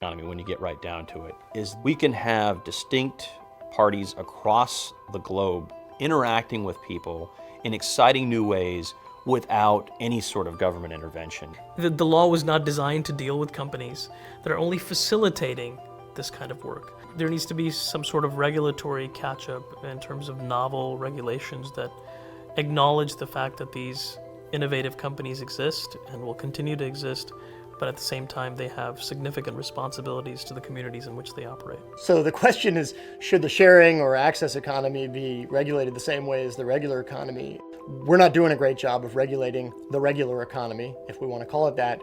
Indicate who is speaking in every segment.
Speaker 1: economy, when you get right down to it, is we can have distinct parties across the globe interacting with people in exciting new ways without any sort of government intervention.
Speaker 2: The law was not designed to deal with companies that are only facilitating this kind of work. There needs to be some sort of regulatory catch-up in terms of novel regulations that acknowledge the fact that these innovative companies exist and will continue to exist, but at the same time they have significant responsibilities to the communities in which they operate.
Speaker 3: So the question is, should the sharing or access economy be regulated the same way as the regular economy? We're not doing a great job of regulating the regular economy, if we want to call it that,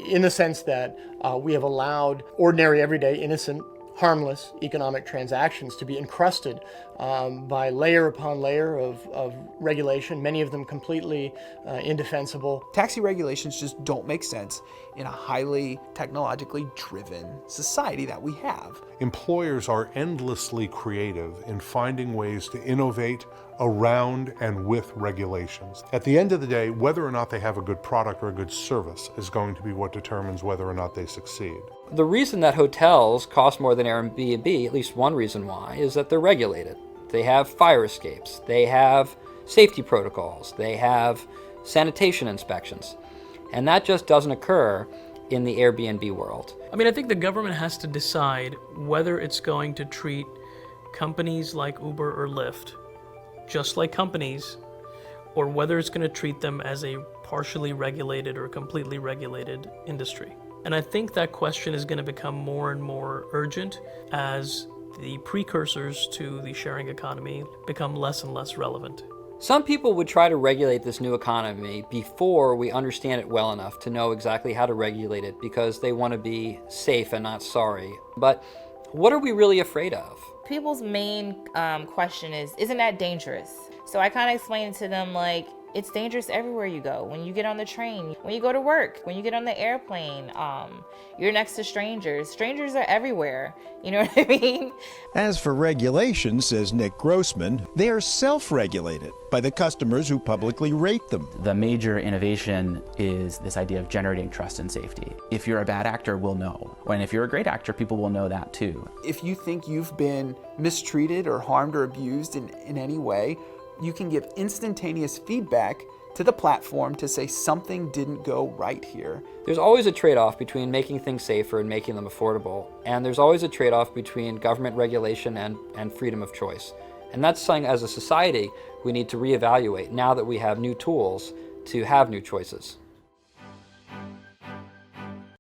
Speaker 3: in the sense that we have allowed ordinary, everyday, innocent, harmless economic transactions to be encrusted by layer upon layer of regulation, many of them completely indefensible.
Speaker 4: Taxi regulations just don't make sense in a highly technologically driven society that we have.
Speaker 5: Employers are endlessly creative in finding ways to innovate around and with regulations. At the end of the day, whether or not they have a good product or a good service is going to be what determines whether or not they succeed.
Speaker 6: The reason that hotels cost more than Airbnb, at least one reason why, is that they're regulated. They have fire escapes, they have safety protocols, they have sanitation inspections. And that just doesn't occur in the Airbnb world.
Speaker 2: I mean, I think the government has to decide whether it's going to treat companies like Uber or Lyft just like companies, or whether it's going to treat them as a partially regulated or completely regulated industry. And I think that question is going to become more and more urgent as the precursors to the sharing economy become less and less relevant.
Speaker 6: Some people would try to regulate this new economy before we understand it well enough to know exactly how to regulate it because they want to be safe and not sorry. But what are we really afraid of?
Speaker 7: People's main question is, isn't that dangerous? So I kind of explained to them, like, it's dangerous everywhere you go. When you get on the train, when you go to work, when you get on the airplane, you're next to strangers. Strangers are everywhere. You know what I mean?
Speaker 8: As for regulation, says Nick Grossman, they are self-regulated by the customers who publicly rate them.
Speaker 9: The major innovation is this idea of generating trust and safety. If you're a bad actor, we'll know. And if you're a great actor, people will know that too.
Speaker 4: If you think you've been mistreated or harmed or abused in any way, you can give instantaneous feedback to the platform to say something didn't go right here.
Speaker 6: There's always a trade-off between making things safer and making them affordable. And there's always a trade-off between government regulation and freedom of choice. And that's something as a society we need to reevaluate now that we have new tools to have new choices.